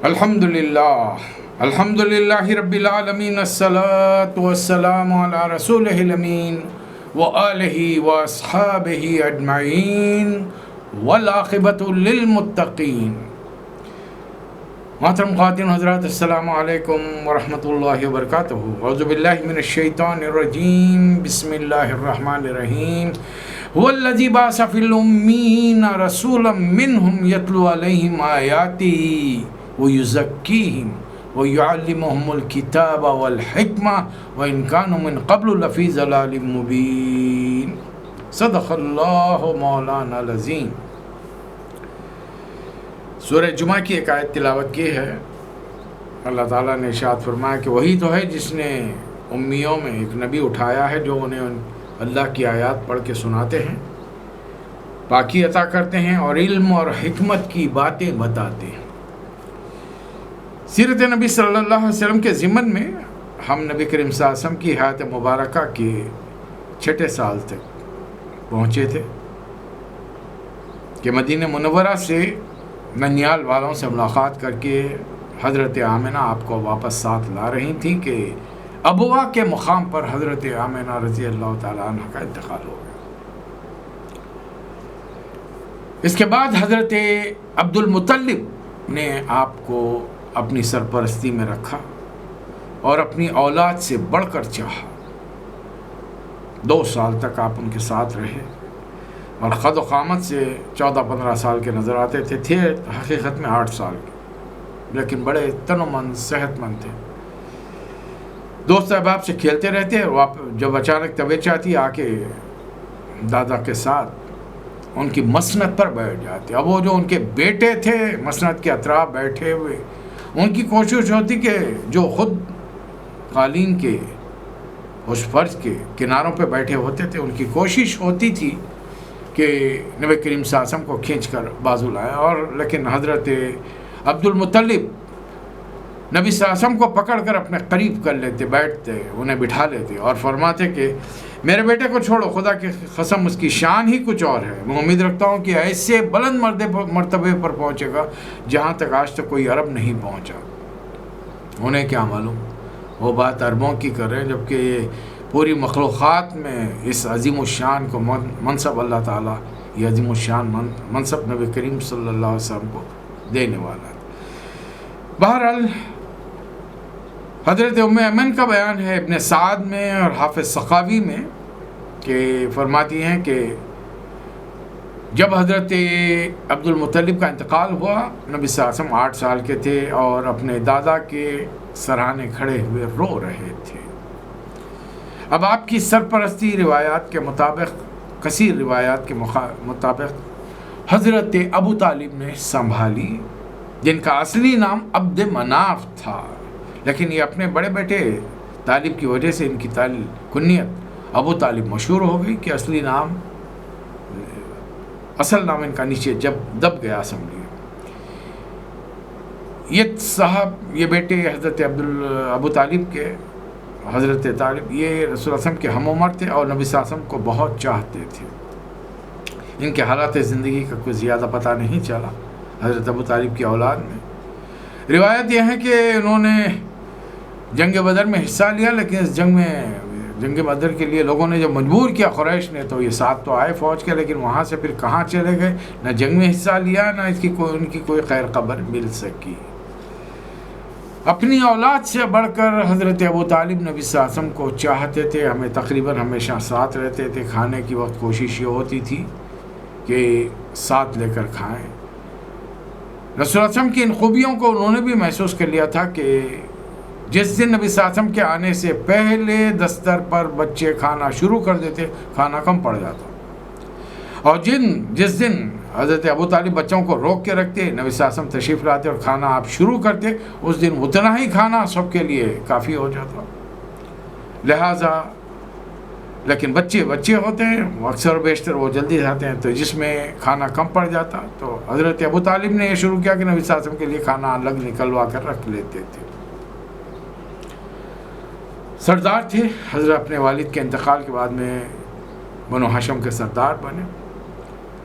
الحمدللہ رب العالمین الصلاۃ والسلام علی رسولہ الامین وآلہ واصحابہ اجمعین والعاقبۃ للمتقین۔ محترم خواتین حضرات، السلام علیکم ورحمۃ اللہ وبرکاتہ۔ اعوذ باللہ من الشیطان الرجیم، بسم اللہ الرحمن الرحیم۔ هو الذی بعث فی الأمین رسولا منہم یتلو علیہم آیاتہ وَيُزَكِّيهِمْ وَيُعَلِّمُهُمُ الْكِتَابَ وَالْحِكْمَةَ وَإِنْ كَانُوا مِنْ قَبْلُ لَفِي ضَلَالٍ مُبِينٍ۔ صدق اللہ مولانا العظیم۔ سورہ جمعہ کی ایک آیت تلاوت کی ہے۔ اللہ تعالیٰ نے ارشاد فرمایا کہ وہی تو ہے جس نے امیوں میں ایک نبی اٹھایا ہے جو انہیں اللہ کی آیات پڑھ کے سناتے ہیں، پاکی عطا کرتے ہیں اور علم اور حکمت کی باتیں بتاتے ہیں۔ سیرت نبی صلی اللہ علیہ وسلم کے ضمن میں ہم نبی کریم صلی اللہ علیہ وسلم کی حیات مبارکہ کے 6 سال تک پہنچے تھے کہ مدینہ منورہ سے ننیال والوں سے ملاقات کر کے حضرت آمنہ آپ کو واپس ساتھ لا رہی تھیں کہ ابوا کے مقام پر حضرت آمنہ رضی اللہ تعالیٰ عنہ کا انتقال ہو گیا۔ اس کے بعد حضرت عبد المطلب نے آپ کو اپنی سرپرستی میں رکھا اور اپنی اولاد سے بڑھ کر چاہا۔ 2 سال تک آپ ان کے ساتھ رہے اور قد و قامت سے 14-15 سال کے نظر آتے تھے حقیقت میں 8 سال کے، لیکن بڑے تن و من صحت مند تھے۔ دوست احباب سے کھیلتے رہتے اور جب اچانک طبیعت چاہتی آ کے دادا کے ساتھ ان کی مسند پر بیٹھ جاتے۔ اب وہ جو ان کے بیٹے تھے مسند کے اطراف بیٹھے ہوئے، ان کی کوشش ہوتی کہ جو خود قالین کے اس فرش کے کناروں پہ بیٹھے ہوتے تھے، ان کی کوشش ہوتی تھی کہ نبی کریم صلی اللہ علیہ وسلم کو کھینچ کر بازو لائیں، اور لیکن حضرت عبد المطلب نبی صلی اللہ علیہ وسلم کو پکڑ کر اپنے قریب کر لیتے، بیٹھتے، انہیں بٹھا لیتے اور فرماتے کہ میرے بیٹے کو چھوڑو، خدا کی قسم اس کی شان ہی کچھ اور ہے، میں امید رکھتا ہوں کہ ایسے بلند مرتبے پر پہنچے گا جہاں تک آج تک کوئی عرب نہیں پہنچا۔ انہیں کیا معلوم، وہ بات عربوں کی کر رہے ہیں، جبکہ یہ پوری مخلوقات میں اس عظیم الشان کو منصب اللہ تعالیٰ، یہ عظیم الشان منصب نبی کریم صلی اللہ علیہ وسلم کو دینے والا ہے۔ بہرحال حضرت ام ایمن کا بیان ہے ابن سعد میں اور حافظ سخاوی میں کہ فرماتی ہیں کہ جب حضرت عبد المطلب کا انتقال ہوا، نبی صلی اللہ علیہ وسلم 8 سال کے تھے اور اپنے دادا کے سرانے کھڑے ہوئے رو رہے تھے۔ اب آپ کی سرپرستی روایات کے مطابق، کثیر روایات کے مطابق حضرت ابو طالب نے سنبھالی، جن کا اصلی نام عبد مناف تھا، لیکن یہ اپنے بڑے بیٹے طالب کی وجہ سے ان کی کنیت ابو طالب مشہور ہو گئی کہ اصل نام ان کا نیچے جب دب گیا اسمبلی۔ یہ بیٹے حضرت ابو طالب کے، حضرت طالب، یہ رسول اللہ صلی اللہ علیہ وسلم کے ہم عمر تھے اور نبی صلی اللہ علیہ وسلم کو بہت چاہتے تھے۔ ان کے حالات زندگی کا کوئی زیادہ پتہ نہیں چلا حضرت ابو طالب کی اولاد میں۔ روایت یہ ہے کہ انہوں نے جنگ بدر میں حصہ لیا، لیکن اس جنگ بدر کے لیے لوگوں نے جب مجبور کیا قریش نے، تو یہ ساتھ تو آئے فوج کے، لیکن وہاں سے پھر کہاں چلے گئے، نہ جنگ میں حصہ لیا، نہ ان کی کوئی خیر خبر مل سکی۔ اپنی اولاد سے بڑھ کر حضرت ابو طالب نبی صلی اللہ علیہ وسلم کو چاہتے تھے، ہمیں تقریباً ہمیشہ ساتھ رہتے تھے، کھانے کی وقت کوشش یہ ہوتی تھی کہ ساتھ لے کر کھائیں۔ رسول اللہ صلی اللہ علیہ وسلم کی ان خوبیوں کو انہوں نے بھی محسوس کر لیا تھا کہ جس دن نبی صلی اللہ علیہ وسلم کے آنے سے پہلے دستر پر بچے کھانا شروع کر دیتے، کھانا کم پڑ جاتا، اور جس دن حضرت ابو طالب بچوں کو روک کے رکھتے، نبی صلی اللہ علیہ وسلم تشریف لاتے اور کھانا آپ شروع کرتے، اس دن اتنا ہی کھانا سب کے لیے کافی ہو جاتا۔ لہٰذا لیکن بچے ہوتے ہیں، اکثر و بیشتر وہ جلدی کھاتے ہیں، تو جس میں کھانا کم پڑ جاتا، تو حضرت ابو طالب نے یہ شروع کیا کہ نبی صلی اللہ علیہ وسلم کے لیے کھانا الگ نکلوا کر رکھ لیتے تھے۔ سردار تھے، حضرت اپنے والد کے انتقال کے بعد میں بنو ہاشم کے سردار بنے۔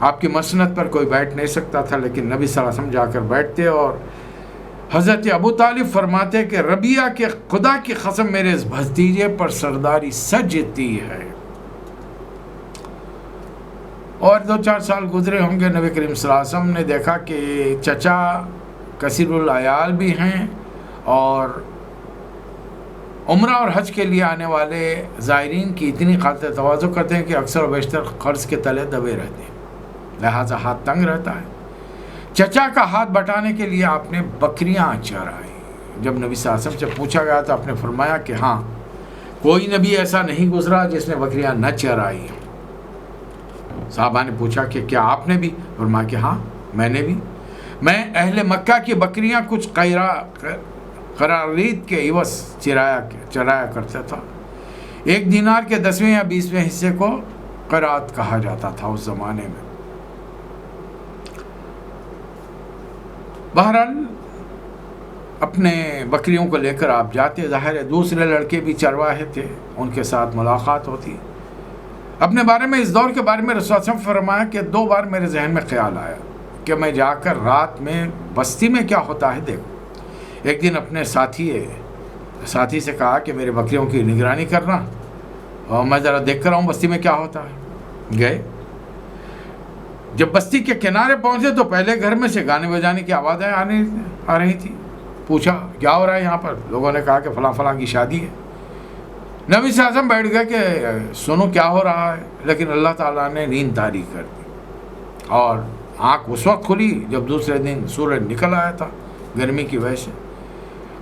آپ کی مسند پر کوئی بیٹھ نہیں سکتا تھا، لیکن نبی صلی اللہ علیہ وسلم جا کر بیٹھتے اور حضرت ابو طالب فرماتے کہ ربیہ کے خدا کی قسم میرے اس بھتیجے پر سرداری سجتی ہے. اور 2-4 سال گزرے ہوں گے. نبی کریم صلی اللہ علیہ وسلم نے دیکھا کہ چچا کثیر العیال بھی ہیں اور عمرہ اور حج کے لیے آنے والے زائرین کی اتنی خاطر تواضع کرتے ہیں کہ اکثر و بیشتر قرض کے تلے دبے رہتے ہیں، لہٰذا ہاتھ تنگ رہتا ہے. چچا کا ہاتھ بٹانے کے لیے آپ نے بکریاں چرائی. جب نبی صلی اللہ علیہ وسلم سے پوچھا گیا تو آپ نے فرمایا کہ ہاں، کوئی نبی ایسا نہیں گزرا جس نے بکریاں نہ چرائی. صحابہ نے پوچھا کہ کیا آپ نے بھی؟ فرمایا کہ ہاں میں نے بھی. میں اہل مکہ کی بکریاں کچھ قرارید کے عوض چرایا کرتا تھا. 1 دینار کے 10ویں یا 20ویں حصے کو قرات کہا جاتا تھا اس زمانے میں. بہرحال اپنے بکریوں کو لے کر آپ جاتے. ظاہر ہے دوسرے لڑکے بھی چرواہے تھے، ان کے ساتھ ملاقات ہوتی. اپنے بارے میں اس دور کے بارے میں رسول صلی اللہ علیہ وسلم فرمایا کہ 2 بار میرے ذہن میں خیال آیا کہ میں جا کر رات میں بستی میں کیا ہوتا ہے دیکھوں. ایک دن اپنے ساتھی سے کہا کہ میرے بکریوں کی نگرانی کرنا اور میں ذرا دیکھ کر آؤں بستی میں کیا ہوتا ہے. گئے. جب بستی کے کنارے پہنچے تو پہلے گھر میں سے گانے بجانے کی آوازیں آ رہی تھی. پوچھا کیا ہو رہا ہے یہاں پر؟ لوگوں نے کہا کہ فلاں فلاں کی شادی ہے. نبی صلی اللہ علیہ وسلم بیٹھ گئے کہ سنو کیا ہو رہا ہے. لیکن اللہ تعالیٰ نے نیند طاری کر دی اور آنکھ اس وقت کھلی جب دوسرے دن سورج نکل آیا تھا گرمی کی وجہ سے.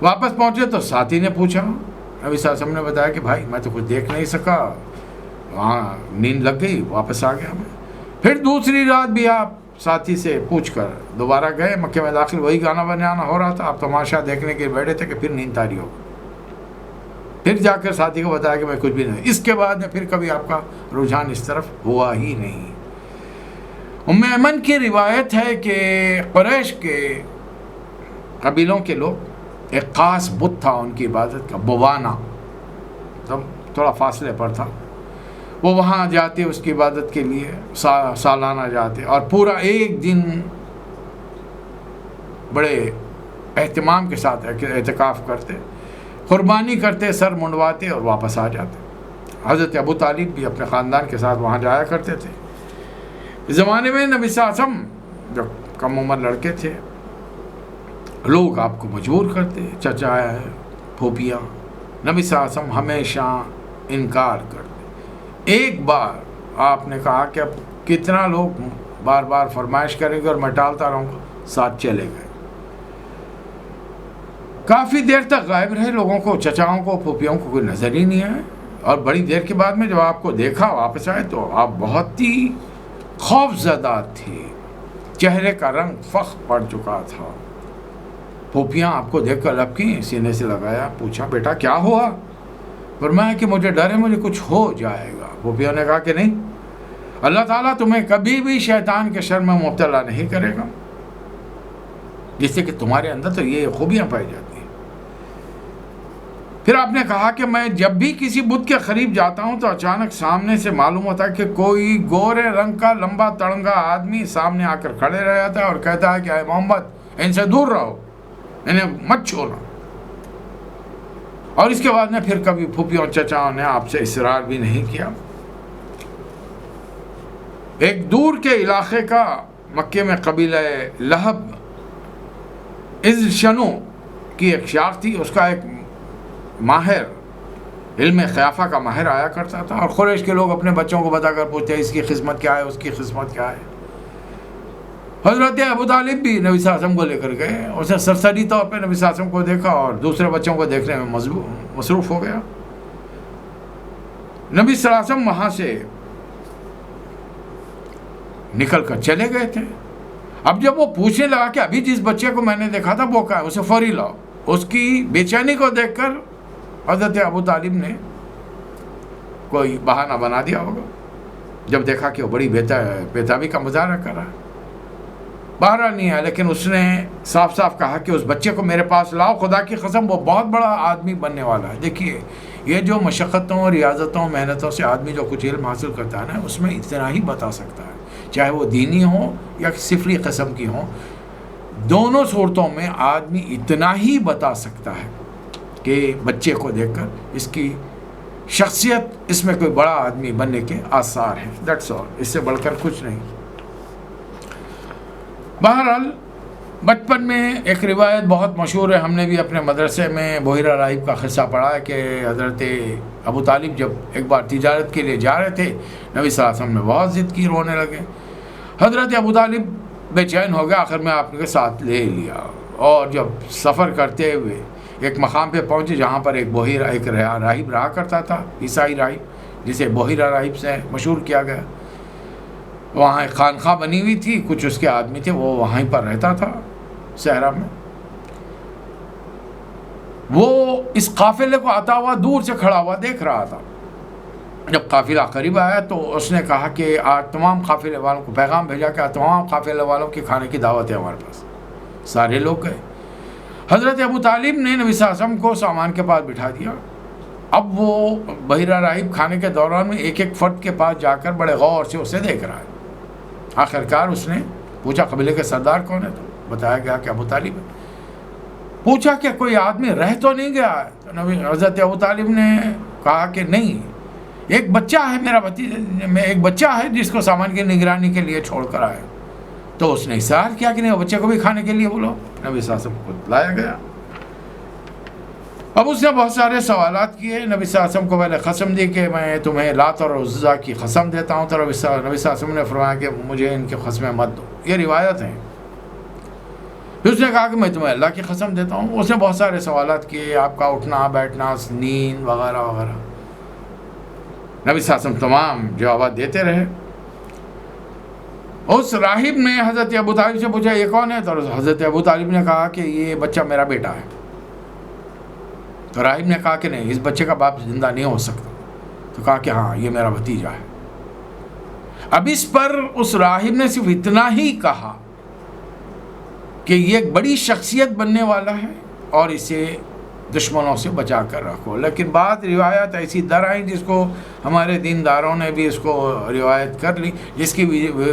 واپس پہنچے تو ساتھی نے پوچھا. نبی صلی اللہ علیہ وسلم نے بتایا کہ بھائی میں تو کچھ دیکھ نہیں سکا، وہاں نیند لگ گئی، واپس آ گیا میں. پھر دوسری رات بھی آپ ساتھی سے پوچھ کر دوبارہ گئے. مکے میں داخل وہی گانا بجانا ہو رہا تھا. آپ تماشا دیکھنے کے بیٹھے تھے کہ پھر نیند طاری ہو. پھر جا کر ساتھی کو بتایا کہ میں کچھ بھی نہیں. اس کے بعد میں پھر کبھی آپ کا رجحان اس طرف ہوا ہی نہیں. ام ایمن کی روایت ہے کہ قریش کے قبیلوں کے لوگ ایک خاص بت تھا ان کی عبادت کا، بوانا، تب تھوڑا فاصلے پر تھا. وہ وہاں جاتے اس کی عبادت کے لیے، سالانہ جاتے اور پورا ایک دن بڑے اہتمام کے ساتھ اعتکاف کرتے، قربانی کرتے، سر منڈواتے اور واپس آ جاتے. حضرت ابو طالب بھی اپنے خاندان کے ساتھ وہاں جایا کرتے تھے. اس زمانے میں نبی صلی اللہ علیہ وسلم جو کم عمر لڑکے تھے، لوگ آپ کو مجبور کرتے، چچا ہے، پھوپھیاں. نبی صلی اللہ علیہ وسلم ہمیشہ انکار کرتے. ایک بار آپ نے کہا کہ اب کتنا لوگ بار بار فرمائش کریں گے اور میں ٹالتا رہوں گا. ساتھ چلے گئے. کافی دیر تک غائب رہے. لوگوں کو، چچاؤں کو، پھوپھیوں کو کوئی نظر ہی نہیں آئے. اور بڑی دیر کے بعد میں جب آپ کو دیکھا واپس آئے تو آپ بہت ہی خوف زدہ تھے. چہرے کا رنگ فخ پڑ چکا تھا. پھوپھیاں آپ کو دیکھ کر لپکی، سینے سے لگایا. پوچھا بیٹا کیا ہوا؟ فرمایا کہ مجھے ڈر ہے مجھے کچھ ہو جائے گا. پھوپھیوں نے کہا کہ نہیں، اللہ تعالیٰ تمہیں کبھی بھی شیطان کے شر میں مبتلا نہیں کرے گا، جس سے کہ تمہارے اندر تو یہ خوبیاں پائی جاتی ہیں. پھر آپ نے کہا کہ میں جب بھی کسی بت کے قریب جاتا ہوں تو اچانک سامنے سے معلوم ہوتا ہے کہ کوئی گورے رنگ کا لمبا تڑنگا آدمی سامنے آ کر کھڑے رہ جاتا ہے اور کہتا ہے کہ اے محمد ان سے دور رہو، انہیں مت چھونا. اور اس کے بعد میں پھر کبھی پھوپھیوں چچاؤں نے آپ سے اصرار بھی نہیں کیا. ایک دور کے علاقے کا مکے میں قبیلہ لہب شنو کی ایک شاخ تھی. اس کا ایک ماہر، علم خیافہ کا ماہر آیا کرتا تھا اور قریش کے لوگ اپنے بچوں کو بتا کر پوچھتے اس کی قسمت کیا ہے، اس کی قسمت کیا ہے. حضرت ابو طالب بھی نبی صلی اللہ علیہ وسلم کو لے کر گئے. اسے سرسری طور پہ نبی صلی اللہ علیہ وسلم کو دیکھا اور دوسرے بچوں کو دیکھنے میں مصروف ہو گیا. نبی صلی اللہ علیہ وسلم وہاں سے نکل کر چلے گئے تھے. اب جب وہ پوچھنے لگا کہ ابھی جس بچے کو میں نے دیکھا تھا وہ کہاں ہے، اسے فوری لاؤ. اس کی بے چینی کو دیکھ کر حضرت ابو طالب نے کوئی بہانہ بنا دیا ہوگا. جب دیکھا کہ وہ بڑی بےتابی کا مظاہرہ کر رہا ہے، باہر نہیں ہے، لیکن اس نے صاف صاف کہا کہ اس بچے کو میرے پاس لاؤ، خدا کی قسم وہ بہت بڑا آدمی بننے والا ہے. دیکھیے یہ جو مشقتوں، ریاضتوں، محنتوں سے آدمی جو کچھ علم حاصل کرتا ہے نا، اس میں اتنا ہی بتا سکتا ہے، چاہے وہ دینی ہو یا صفری قسم کی ہو. دونوں صورتوں میں آدمی اتنا ہی بتا سکتا ہے کہ بچے کو دیکھ کر اس کی شخصیت، اس میں کوئی بڑا آدمی بننے کے آثار ہیں. دیٹس آل، اس سے بڑھ کر کچھ نہیں. بہرحال بچپن میں ایک روایت بہت مشہور ہے، ہم نے بھی اپنے مدرسے میں بحیرہ راہب کا قصہ پڑھا ہے کہ حضرت ابو طالب جب ایک بار تجارت کے لیے جا رہے تھے، نبی صلی اللہ علیہ وسلم نے بہت ضد کی، رونے لگے. حضرت ابو طالب بے چین ہو گیا، آخر میں آپ کے ساتھ لے لیا، اور جب سفر کرتے ہوئے ایک مقام پہ پہنچے جہاں پر ایک راہب رہا کرتا تھا، عیسائی راہب جسے بحیرہ راہب سے مشہور کیا گیا. وہاں ایک خانقاہ بنی ہوئی تھی، کچھ اس کے آدمی تھے، وہ وہیں پر رہتا تھا صحرا میں. وہ اس قافلے کو آتا ہوا دور سے کھڑا ہوا دیکھ رہا تھا. جب قافلہ قریب آیا تو اس نے کہا کہ آج تمام قافلے والوں کو پیغام بھیجا کہ تمام قافلے والوں کے کھانے کی دعوت ہے ہمارے پاس. سارے لوگ گئے. حضرت ابو طالب نے نبی صلی اللہ علیہ وسلم کو سامان کے پاس بٹھا دیا. اب وہ بحیرہ راہب کھانے کے دوران میں ایک ایک فرد کے پاس جا کر بڑے غور سے اسے دیکھ رہا ہے. آخرکار اس نے پوچھا قبیلے کے سردار کون ہے؟ تو بتایا گیا کہ ابو طالب ہے. پوچھا کہ کوئی آدمی رہ تو نہیں گیا ہے؟ تو حضرت ابو طالب نے کہا کہ نہیں، ایک بچہ ہے میرا میں ایک بچہ ہے جس کو سامان کی نگرانی کے لیے چھوڑ کر آئے. تو اس نے اصرار کیا کہ نہیں، وہ بچے کو بھی کھانے کے لیے بولو. نبی صلی اللہ علیہ وسلم کو لایا گیا. اب اس نے بہت سارے سوالات کیے. نبی صلی اللہ علیہ وسلم کو پہلے قسم دی کہ میں تمہیں لات اور عزا کی قسم دیتا ہوں. تو نبی صلی اللہ علیہ وسلم نے فرمایا کہ مجھے ان کی قسمیں مت دو. یہ روایت ہیں. پھر اس نے کہا کہ میں تمہیں اللہ کی قسم دیتا ہوں. اس نے بہت سارے سوالات کیے، آپ کا اٹھنا بیٹھنا، نیند وغیرہ وغیرہ. نبی صلی اللہ علیہ وسلم تمام جوابات دیتے رہے. اس راہب نے حضرت ابو طالب سے پوچھا یہ کون ہے؟ تو حضرت ابو طالب نے کہا کہ یہ بچہ میرا بیٹا ہے. تو راہب نے کہا کہ نہیں، اس بچے کا باپ زندہ نہیں ہو سکتا. تو کہا کہ ہاں یہ میرا بھتیجا ہے. اب اس پر اس راہب نے صرف اتنا ہی کہا کہ یہ ایک بڑی شخصیت بننے والا ہے اور اسے دشمنوں سے بچا کر رکھو. لیکن بعض روایات ایسی در آئیں جس کو ہمارے دینداروں نے بھی اس کو روایت کر لی، جس کی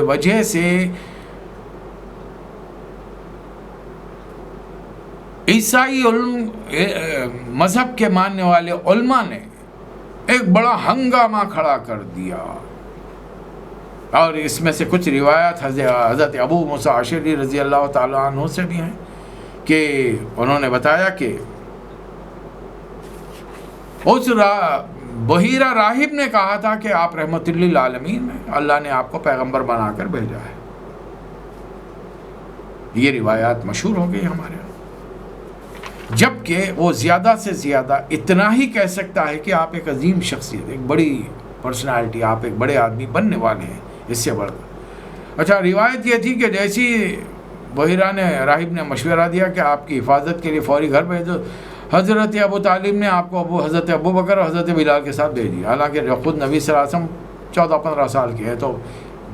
وجہ سے عیسائی مذہب کے ماننے والے علماء نے ایک بڑا ہنگامہ کھڑا کر دیا. اور اس میں سے کچھ روایات حضرت ابو موسیٰ اشعری رضی اللہ تعالیٰ عنہ سے بھی ہیں کہ انہوں نے بتایا کہ اس بحیرہ راہب نے کہا تھا کہ آپ رحمت للعالمین ہیں، اللہ نے آپ کو پیغمبر بنا کر بھیجا ہے. یہ روایات مشہور ہو گئی ہمارے یہاں. جبکہ وہ زیادہ سے زیادہ اتنا ہی کہہ سکتا ہے کہ آپ ایک عظیم شخصیت، ایک بڑی پرسنالٹی، آپ ایک بڑے آدمی بننے والے ہیں. اس سے بڑھ کر اچھا روایت یہ تھی کہ جیسی بحیرہ نے راہب نے مشورہ دیا کہ آپ کی حفاظت کے لیے فوری گھر بھیج دو، حضرت ابو طالب نے آپ کو حضرت ابو بکر اور حضرت بلال کے ساتھ بھیج دیا. حالانکہ خود نبی صلی اللہ علیہ وسلم 14-15 سال کے ہیں، تو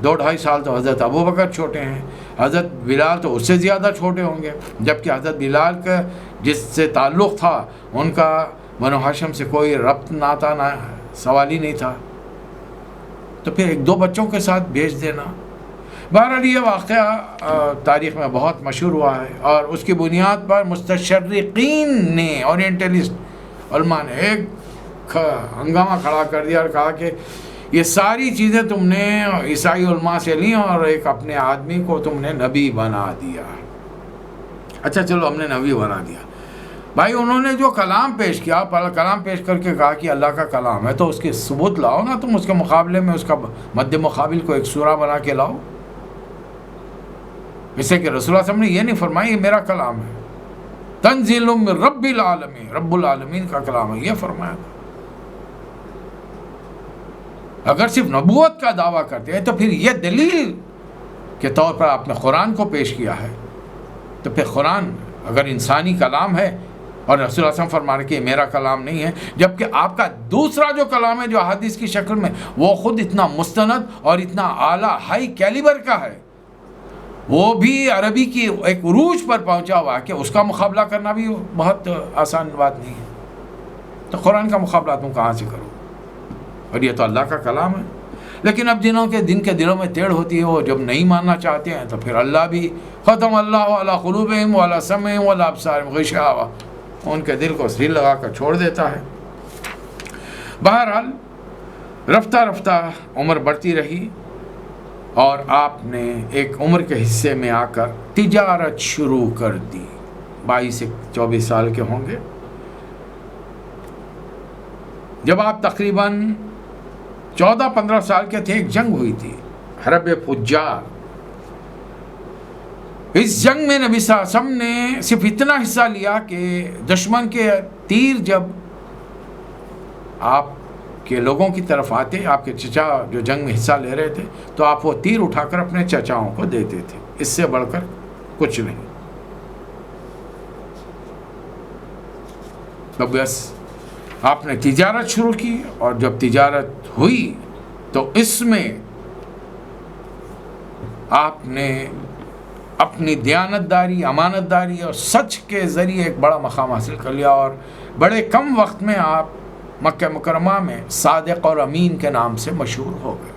2-2.5 سال تو حضرت ابو بکر چھوٹے ہیں، حضرت بلال تو اس سے زیادہ چھوٹے ہوں گے. جبکہ حضرت بلال کا جس سے تعلق تھا ان کا بنو ہاشم سے کوئی ربط ناتا نہ سوال ہی نہیں تھا. تو پھر 1-2 بچوں کے ساتھ بھیج دینا. بہرحال یہ واقعہ تاریخ میں بہت مشہور ہوا ہے، اور اس کی بنیاد پر مستشرقین نے، اورینٹلسٹ علماء نے ایک ہنگامہ کھڑا کر دیا اور کہا کہ یہ ساری چیزیں تم نے عیسائی علماء سے لیں اور ایک اپنے آدمی کو تم نے نبی بنا دیا. اچھا چلو ہم نے نبی بنا دیا. بھائی انہوں نے جو کلام پیش کیا، کلام پیش کر کے کہا کہ اللہ کا کلام ہے، تو اس کے ثبوت لاؤ نا تم. اس کے مقابلے میں اس کا مد مقابل کو ایک سورہ بنا کے لاؤ. اسے کہ رسول اللہ صلی اللہ علیہ وسلم نے یہ نہیں فرمایا یہ میرا کلام ہے، تنزیل من رب العالمین، رب العالمین کا کلام ہے، یہ فرمایا تھا. اگر صرف نبوت کا دعویٰ کرتے ہیں تو پھر یہ دلیل کے طور پر آپ نے قرآن کو پیش کیا ہے. تو پھر قرآن اگر انسانی کلام ہے اور رسول اللہ صلی اللہ علیہ وسلم فرما رہے کہ یہ میرا کلام نہیں ہے، جبکہ آپ کا دوسرا جو کلام ہے جو احادیث کی شکل میں، وہ خود اتنا مستند اور اتنا اعلیٰ ہائی کیلیبر کا ہے، وہ بھی عربی کی ایک عروج پر پہنچا ہوا ہے کہ اس کا مقابلہ کرنا بھی بہت آسان بات نہیں ہے. تو قرآن کا مقابلہ تم کہاں سے کرو؟ اور یہ تو اللہ کا کلام ہے. لیکن اب جنہوں کے دلوں میں ٹیڑھ ہوتی ہے وہ جب نہیں ماننا چاہتے ہیں تو پھر اللہ بھی ختم اللہ علی قلوبہم وعلی سمعہم وعلی ابصارہم غشاوہ، ان کے دل کو سیل لگا کر چھوڑ دیتا ہے۔ بہرحال رفتہ رفتہ عمر بڑھتی رہی اور آپ نے ایک عمر کے حصے میں آ کر تجارت شروع کر دی۔ 22 سے 24 سال کے ہوں گے جب آپ تقریباً 14-15 سال کے تھے۔ ایک جنگ ہوئی تھی، حرب فجار۔ اس جنگ میں نبی صلی اللہ علیہ وسلم نے صرف اتنا حصہ لیا کہ دشمن کے تیر جب آپ کے لوگوں کی طرف آتے، آپ کے چچا جو جنگ میں حصہ لے رہے تھے، تو آپ وہ تیر اٹھا کر اپنے چچاؤں کو دیتے تھے، اس سے بڑھ کر کچھ نہیں۔ تو بس آپ نے تجارت شروع کی، اور جب تجارت ہوئی تو اس میں آپ نے اپنی دیانتداری، امانتداری اور سچ کے ذریعے ایک بڑا مقام حاصل کر لیا، اور بڑے کم وقت میں آپ مکہ مکرمہ میں صادق اور امین کے نام سے مشہور ہو گئے۔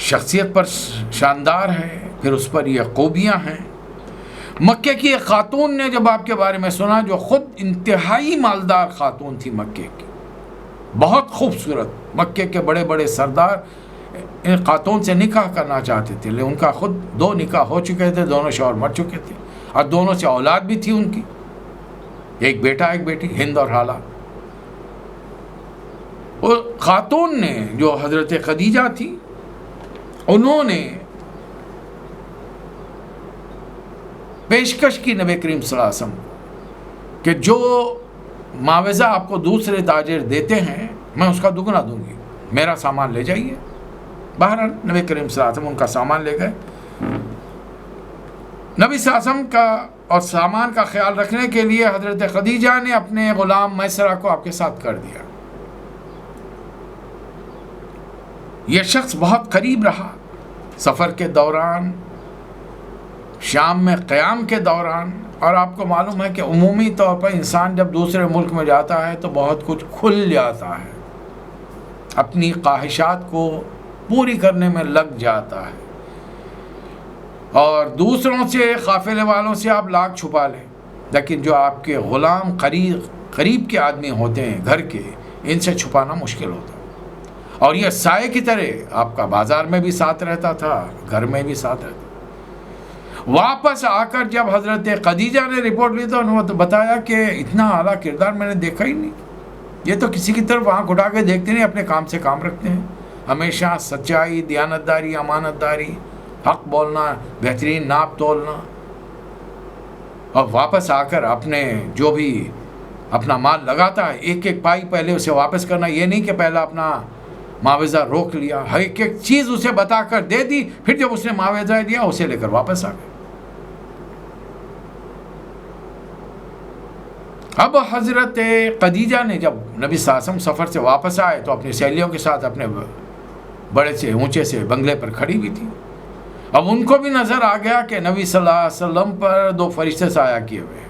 شخصیت پر شاندار ہے، پھر اس پر یہ خوبیاں ہیں۔ مکے کی ایک خاتون نے جب آپ کے بارے میں سنا، جو خود انتہائی مالدار خاتون تھی مکے کی، بہت خوبصورت، مکے کے بڑے بڑے سردار ان خاتون سے نکاح کرنا چاہتے تھے، لیکن ان کا خود 2 نکاح ہو چکے تھے، دونوں شوہر مر چکے تھے، اور دونوں سے اولاد بھی تھی ان کی، ایک بیٹا ایک بیٹی، ہند اور حالہ۔ اور خاتون نے جو حضرت خدیجہ تھی، انہوں نے پیشکش کی نبی کریم صلی اللہ علیہ وسلم کہ جو معاوضہ آپ کو دوسرے تاجر دیتے ہیں میں اس کا دگنا دوں گی، میرا سامان لے جائیے۔ بہرحال نبی کریم صلی اللہ علیہ وسلم ان کا سامان لے گئے۔ نبی صلی اللہ علیہ وسلم کا اور سامان کا خیال رکھنے کے لیے حضرت خدیجہ نے اپنے غلام میسرہ کو آپ کے ساتھ کر دیا۔ یہ شخص بہت قریب رہا سفر کے دوران، شام میں قیام کے دوران، اور آپ کو معلوم ہے کہ عمومی طور پر انسان جب دوسرے ملک میں جاتا ہے تو بہت کچھ کھل جاتا ہے، اپنی خواہشات کو پوری کرنے میں لگ جاتا ہے، اور دوسروں سے، قافلے والوں سے آپ لاکھ چھپا لیں، لیکن جو آپ کے غلام قریب کے آدمی ہوتے ہیں گھر کے، ان سے چھپانا مشکل ہوتا ہے۔ اور یہ سائے کی طرح آپ کا بازار میں بھی ساتھ رہتا تھا، گھر میں بھی ساتھ رہتا۔ واپس آ کر جب حضرت خدیجہ نے رپورٹ لی تو انہوں نے بتایا کہ اتنا اعلیٰ کردار میں نے دیکھا ہی نہیں، یہ تو کسی کی طرف آنکھ اٹھا کے دیکھتے نہیں، اپنے کام سے کام رکھتے ہیں، ہمیشہ سچائی، دیانتداری، امانتداری، حق بولنا، بہترین ناپ تولنا، اور واپس آ کر اپنے جو بھی اپنا مال لگاتا ہے ایک ایک پائی پہلے اسے واپس کرنا، یہ نہیں کہ پہلا اپنا معاوضہ روک لیا، ایک ایک چیز اسے بتا کر دے دی، پھر جب اس نے معاوضہ دیا اسے لے کر واپس آ گئے۔ اب حضرت خدیجہ نے جب نبی صلی اللہ علیہ وسلم سفر سے واپس آئے تو اپنی سہیلیوں کے ساتھ اپنے بڑے سے اونچے سے بنگلے پر کھڑی ہوئی تھی۔ اب ان کو بھی نظر آ گیا کہ نبی صلی اللہ علیہ وسلم پر 2 فرشتے سایہ کیے ہوئے۔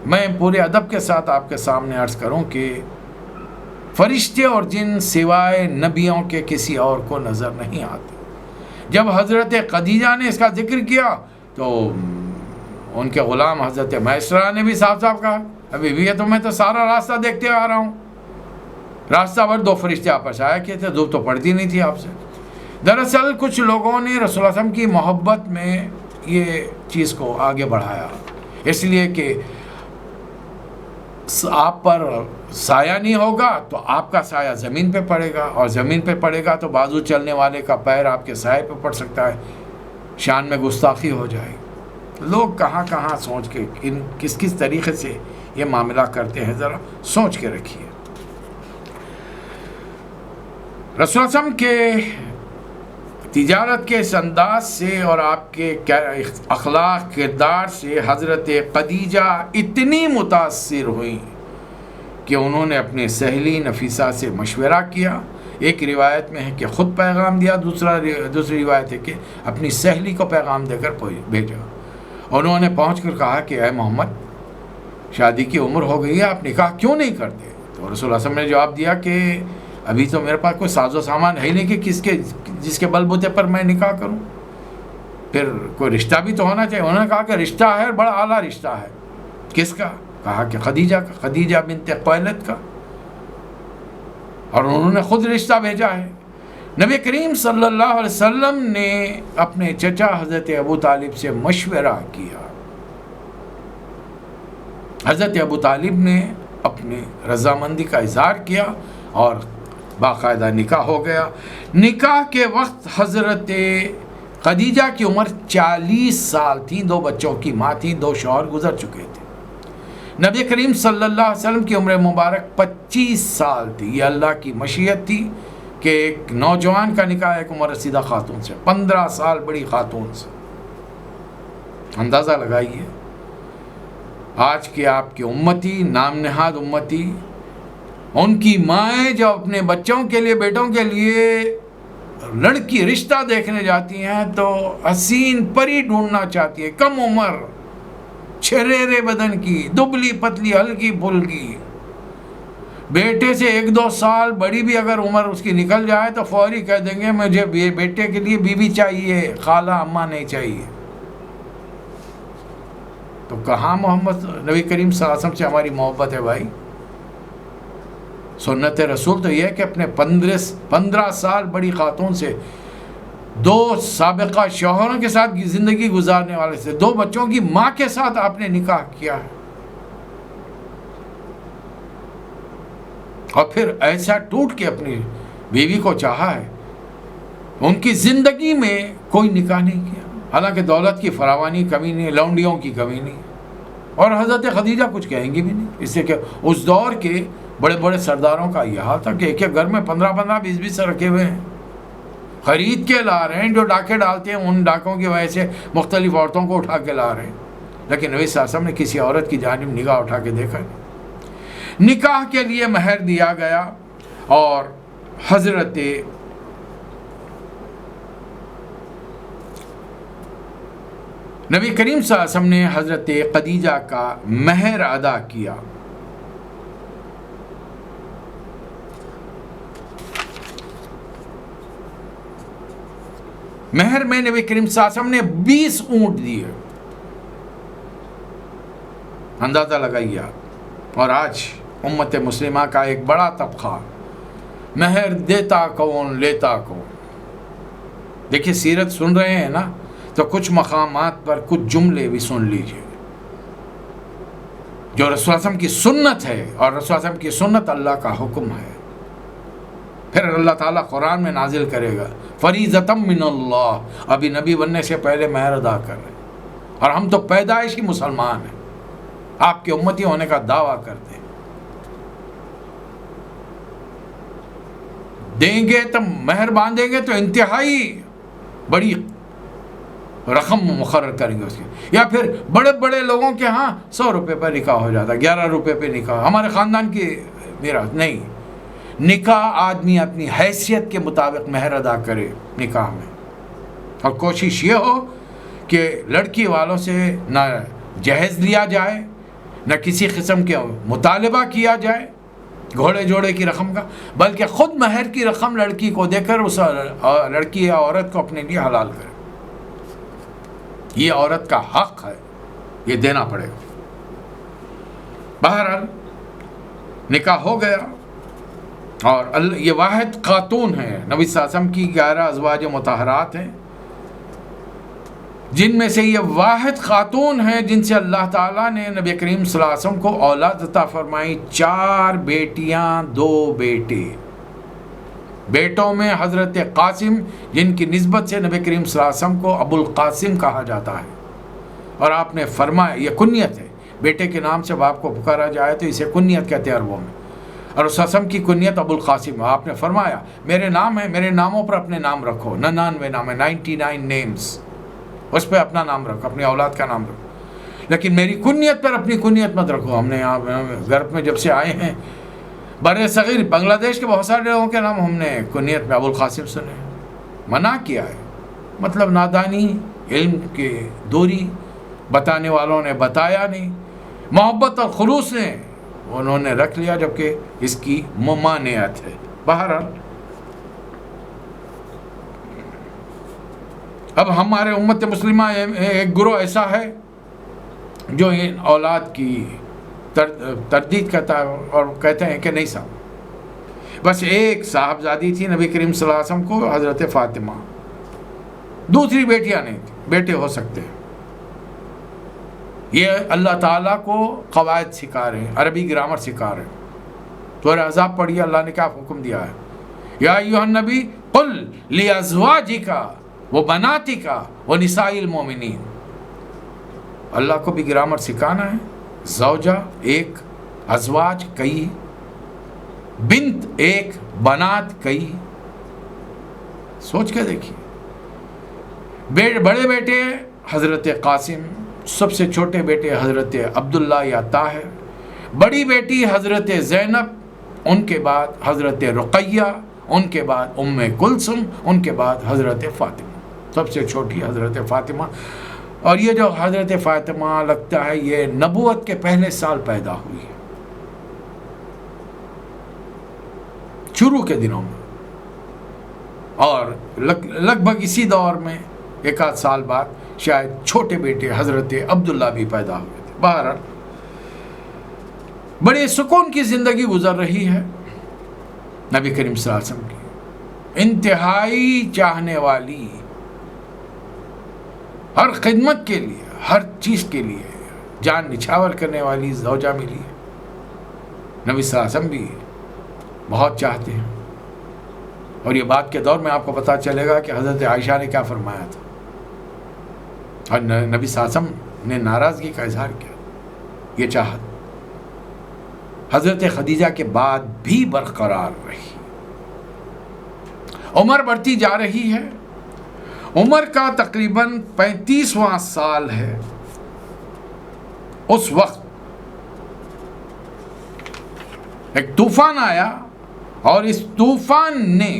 میں پورے ادب کے ساتھ آپ کے سامنے عرض کروں کہ فرشتے اور جن سوائے نبیوں کے کسی اور کو نظر نہیں آتے۔ جب حضرت خدیجہ نے اس کا ذکر کیا تو ان کے غلام حضرت میسرہ نے بھی صاف صاف کہا، ابھی بھی تو میں تو سارا راستہ دیکھتے آ رہا ہوں، راستہ بھر 2 فرشتے آپ پر سایہ کیے تھے، دھوپ تو پڑتی نہیں تھی آپ سے۔ دراصل کچھ لوگوں نے رسول اللہ صلی اللہ علیہ وسلم کی محبت میں یہ چیز کو آگے بڑھایا، اس لیے کہ آپ پر سایہ نہیں ہوگا تو آپ کا سایہ زمین پہ پڑے گا، اور زمین پہ پڑے گا تو بازو چلنے والے کا پیر آپ کے سائے پہ پڑ سکتا ہے، شان میں گستاخی ہو جائے گی۔ لوگ کہاں کہاں سوچ کے کس طریقے سے یہ معاملہ کرتے ہیں، ذرا سوچ کے رکھیے۔ رسول اللہ علیہ وسلم کے تجارت کے اس انداز سے اور آپ کے اخلاق کردار سے حضرت خدیجہ اتنی متاثر ہوئیں کہ انہوں نے اپنے سہیلی نفیسہ سے مشورہ کیا۔ ایک روایت میں ہے کہ خود پیغام دیا، دوسری روایت ہے کہ اپنی سہیلی کو پیغام دے کر بھیجا۔ انہوں نے پہنچ کر کہا کہ اے محمد، شادی کی عمر ہو گئی ہے، آپ نکاح کیوں نہیں کرتے؟ تو رسول اللہ صلی اللہ علیہ وسلم نے جواب دیا کہ ابھی تو میرے پاس کوئی ساز و سامان ہے ہی نہیں کہ جس کے بل بوتے پر میں نکاح کروں. پھر کوئی رشتہ بھی تو ہونا چاہیے. انہوں نے کہا کہ رشتہ ہے, بڑا اعلیٰ رشتہ ہے. کس کا؟ کہا کہ خدیجہ کا, خدیجہ بنت خویلد کا. اور انہوں نے خود رشتہ بھیجا ہے. نبی کریم صلی اللہ علیہ وسلم نے اپنے چچا حضرت ابو طالب سے مشورہ کیا. حضرت ابو طالب نے اپنی رضامندی کا اظہار کیا اور باقاعدہ نکاح ہو گیا. نکاح کے وقت حضرت خدیجہ کی عمر 40 سال تھی. 2 بچوں کی ماں تھی, 2 شوہر گزر چکے تھے. نبی کریم صلی اللہ علیہ وسلم کی عمر مبارک 25 سال تھی. یہ اللہ کی مشیت تھی کہ ایک نوجوان کا نکاح ایک عمر رسیدہ خاتون سے, 15 سال بڑی خاتون سے. اندازہ لگائیے آج کے آپ کی امتی, نام نہاد امتی, ان کی مائیں جو اپنے بچوں کے لیے, بیٹوں کے لیے لڑکی رشتہ دیکھنے جاتی ہیں تو حسین پری ڈھونڈنا چاہتی ہے, کم عمر, چھریرے بدن کی, دبلی پتلی, ہلکی پھلکی. بیٹے سے 1-2 سال بڑی بھی اگر عمر اس کی نکل جائے تو فوری کہہ دیں گے مجھے بیٹے کے لیے بیوی چاہیے, خالہ اماں نہیں چاہیے. تو کہاں محمد نبی کریم صلی اللہ علیہ وسلم سے ہماری محبت ہے بھائی؟ سنت رسول تو یہ ہے کہ اپنے 15 سال بڑی خاتون سے, 2 سابقہ شوہروں کے ساتھ زندگی گزارنے والے سے, 2 بچوں کی ماں کے ساتھ آپ نے نکاح کیا ہے. اور پھر ایسا ٹوٹ کے اپنی بیوی کو چاہا ہے. ان کی زندگی میں کوئی نکاح نہیں کیا, حالانکہ دولت کی فراوانی کمی نہیں, لونڈیوں کی کمی نہیں. اور حضرت خدیجہ کچھ کہیں گی بھی نہیں, اس لیے کہ اس دور کے بڑے بڑے سرداروں کا یہ حال تھا کہ ایک گھر میں 15 20 رکھے ہوئے ہیں, خرید کے لا رہے ہیں. جو ڈاکے ڈالتے ہیں ان ڈاکوں کی وجہ سے مختلف عورتوں کو اٹھا کے لا رہے ہیں. لیکن نبی صلی اللہ علیہ وسلم نے کسی عورت کی جانب نگاہ اٹھا کے دیکھا نہیں. نکاح کے لیے مہر دیا گیا اور حضرت نبی کریم صلی اللہ علیہ وسلم نے حضرت خدیجہ کا مہر ادا کیا. مہر میں نبی کریم صلی اللہ علیہ وسلم نے 20 اونٹ دیے. اندازہ لگائیے آپ. اور آج امت مسلمہ کا ایک بڑا طبقہ مہر دیتا کون لیتا کون. دیکھیے سیرت سن رہے ہیں نا, تو کچھ مقامات پر کچھ جملے بھی سن لیجئے جو رسول اللہ علیہ وسلم کی سنت ہے, اور رسول اللہ علیہ وسلم کی سنت اللہ کا حکم ہے. پھر اللہ تعالیٰ قرآن میں نازل کرے گا فریضۃ من اللہ. ابھی نبی بننے سے پہلے مہر ادا کر رہے ہیں, اور ہم تو پیدائشی مسلمان ہیں, آپ کے امتی ہونے کا دعویٰ کرتے ہیں. دیں گے تو مہر باندھیں گے تو انتہائی بڑی رقم مقرر کریں گے اس کی. یا پھر بڑے بڑے لوگوں کے ہاں 100 روپے پر نکاح ہو جاتا ہے, 11 روپے پہ نکاح. ہمارے خاندان کی میراث نہیں. نکاح آدمی اپنی حیثیت کے مطابق مہر ادا کرے نکاح میں, اور کوشش یہ ہو کہ لڑکی والوں سے نہ جہیز لیا جائے, نہ کسی قسم کے مطالبہ کیا جائے گھوڑے جوڑے کی رقم کا, بلکہ خود مہر کی رقم لڑکی کو دے کر اس لڑکی یا عورت کو اپنے لیے حلال کرے. یہ عورت کا حق ہے, یہ دینا پڑے گا. بہرحال نکاح ہو گیا, اور یہ واحد خاتون ہے. نبی صلی اللہ علیہ وسلم کی 11 ازواج مطہرات ہیں, جن میں سے یہ واحد خاتون ہیں جن سے اللہ تعالیٰ نے نبی کریم صلی اللہ علیہ وسلم کو اولاد عطا فرمائی. 4 بیٹیاں 2 بیٹے. بیٹوں میں حضرت قاسم, جن کی نسبت سے نبی کریم صلی اللہ علیہ وسلم کو ابو القاسم کہا جاتا ہے, اور آپ نے فرمایا یہ کنیت ہے, بیٹے کے نام سے باپ کو پکارا جائے تو اسے کنیت کہتے ہیں عربوں میں. اور اس قسم کی کنیت ابو القاسم. آپ نے فرمایا میرے نام ہے, میرے ناموں پر اپنے نام رکھو. 99 نام ہے, 99 نیمز, اس پہ اپنا نام رکھو, اپنی اولاد کا نام رکھو. لیکن میری کنیت پر اپنی کنیت مت رکھو. ہم نے یہاں غرب میں جب سے آئے ہیں, بر صغیر بنگلہ دیش کے بہت سارے لوگوں کے نام ہم نے کنیت میں ابو القاسم سنے. منع کیا ہے, مطلب نادانی, علم کے دوری, بتانے والوں نے بتایا نہیں, محبت اور خلوص نے انہوں نے رکھ لیا, جبکہ اس کی ممانعت ہے. بہرحال اب ہمارے امت مسلمہ ایک گروہ ایسا ہے جو ان اولاد کی تردید کرتا ہے اور کہتے ہیں کہ نہیں صاحب، بس ایک صاحبزادی تھی نبی کریم صلی اللہ علیہ وسلم کو، حضرت فاطمہ، دوسری بیٹیاں نہیں تھیں، بیٹے ہو سکتے ہیں۔ یہ اللہ تعالیٰ کو قواعد سکھا رہے ہیں، عربی گرامر سکھا رہے ہیں۔ سورہ احزاب پڑھیے، اللہ نے کیا حکم دیا ہے، یا ایھا النبی قل لازواجک وبناتک ونساء المؤمنین۔ اللہ کو بھی گرامر سکھانا ہے، زوجہ ایک، ازواج کئی، بنت ایک، بنات کئی۔ سوچ کے دیکھیے، بڑے بیٹے حضرت قاسم، سب سے چھوٹے بیٹے حضرت عبداللہ یا طاہر، بڑی بیٹی حضرت زینب، ان کے بعد حضرت رقیہ، ان کے بعد ام کلثوم، ان کے بعد حضرت فاطمہ، سب سے چھوٹی حضرت فاطمہ۔ اور یہ جو حضرت فاطمہ لگتا ہے یہ نبوت کے پہلے سال پیدا ہوئی ہے، شروع کے دنوں میں، اور لگ بھگ اسی دور میں ایک آدھ سال بعد شاید چھوٹے بیٹے حضرت عبداللہ بھی پیدا ہوئے تھے۔ بہرحال بڑے سکون کی زندگی گزر رہی ہے نبی کریم صلی اللہ علیہ وسلم کی، انتہائی چاہنے والی، ہر خدمت کے لیے، ہر چیز کے لیے جان نچھاور کرنے والی زوجہ ملی ہے۔ نبی صلی اللہ علیہ وسلم بھی بہت چاہتے ہیں، اور یہ بات کے دور میں آپ کو پتہ چلے گا کہ حضرت عائشہ نے کیا فرمایا تھا، اور نبی صلی اللہ علیہ وسلم نے ناراضگی کا اظہار کیا۔ یہ چاہت حضرت خدیجہ کے بعد بھی برقرار رہی۔ عمر بڑھتی جا رہی ہے، عمر کا تقریباً 35واں سال ہے۔ اس وقت ایک طوفان آیا، اور اس طوفان نے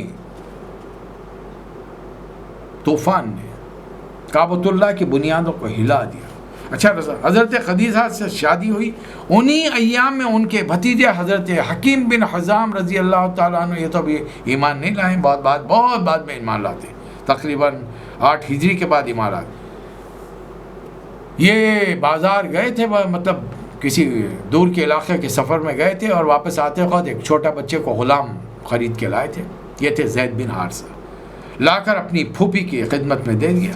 کعبۃ اللہ کی بنیادوں کو ہلا دیا۔ اچھا، حضرت خدیجہ سے شادی ہوئی، انہی ایام میں ان کے بھتیجے حضرت حکیم بن حزام رضی اللہ تعالیٰ عنہ، یہ تو ابھی ایمان نہیں لائے، بہت بعد میں ایمان لاتے، تقریباً 8 ہجری کے بعد ایمان لاتے۔ یہ بازار گئے تھے، مطلب کسی دور کے علاقے کے سفر میں گئے تھے، اور واپس آتے وقت ایک چھوٹا بچے کو غلام خرید کے لائے تھے۔ یہ تھے زید بن حارثہ، لا کر اپنی پھوپھی کی خدمت میں دے دیا۔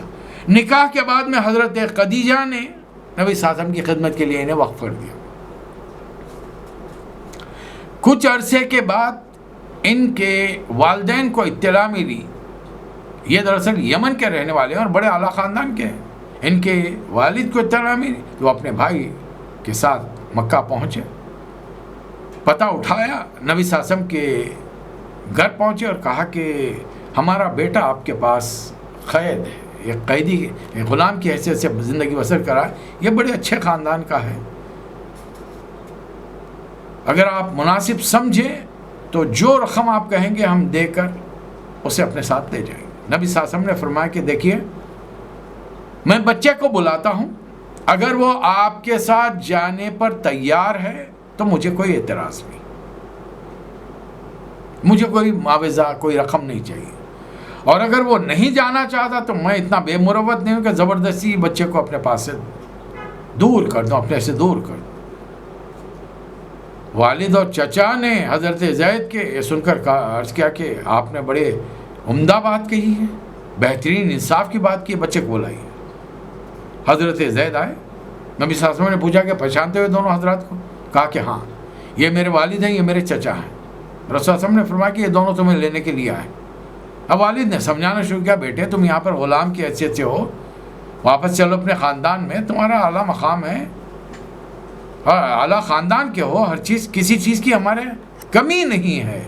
نکاح کے بعد میں حضرت خدیجہ نے نبی صلی اللہ علیہ وسلم کی خدمت کے لیے انہیں وقف کر دیا۔ کچھ عرصے کے بعد ان کے والدین کو اطلاع ملی، یہ دراصل یمن کے رہنے والے ہیں اور بڑے اعلیٰ خاندان کے ہیں۔ ان کے والد کو اطلاع ملی کہ وہ اپنے بھائی کے ساتھ مکہ پہنچے، پتہ اٹھایا، نبی صلی اللہ علیہ وسلم کے گھر پہنچے اور کہا کہ ہمارا بیٹا آپ کے پاس قید ہے، ایک قیدی، ایک غلام کی حیثیت سے زندگی بسر کرا ہے، یہ بڑے اچھے خاندان کا ہے، اگر آپ مناسب سمجھیں تو جو رقم آپ کہیں گے ہم دے کر اسے اپنے ساتھ لے جائیں گے۔ نبی صلی اللہ علیہ وسلم نے فرمایا کہ دیکھیے، میں بچے کو بلاتا ہوں، اگر وہ آپ کے ساتھ جانے پر تیار ہے تو مجھے کوئی اعتراض نہیں، مجھے کوئی معاوضہ، کوئی رقم نہیں چاہیے، اور اگر وہ نہیں جانا چاہتا تو میں اتنا بے مروت نہیں ہوں کہ زبردستی بچے کو اپنے پاس سے دور کر دوں، اپنے سے دور کر دوں۔ والد اور چچا نے حضرت زید کے یہ سن کر عرض کیا کہ آپ نے بڑے عمدہ بات کہی ہے، بہترین انصاف کی بات کی، بچے کو بلائیے۔ حضرت زید آئے، نبی صلی اللہ علیہ وسلم نے پوچھا کہ پہچانتے ہوئے دونوں حضرات کو؟ کہا کہ ہاں، یہ میرے والد ہیں، یہ میرے چچا ہیں۔ رسول اللہ علیہ وسلم نے فرمایا کہ یہ دونوں تمہیں لینے کے لیے آئے۔ اب والد نے سمجھانا شروع کیا، بیٹے تم یہاں پر غلام کی حیثیت سے ہو، واپس چلو اپنے خاندان میں، تمہارا اعلیٰ مقام ہے، اعلیٰ خاندان کے ہو، ہر چیز، کسی چیز کی ہمارے کمی نہیں ہے۔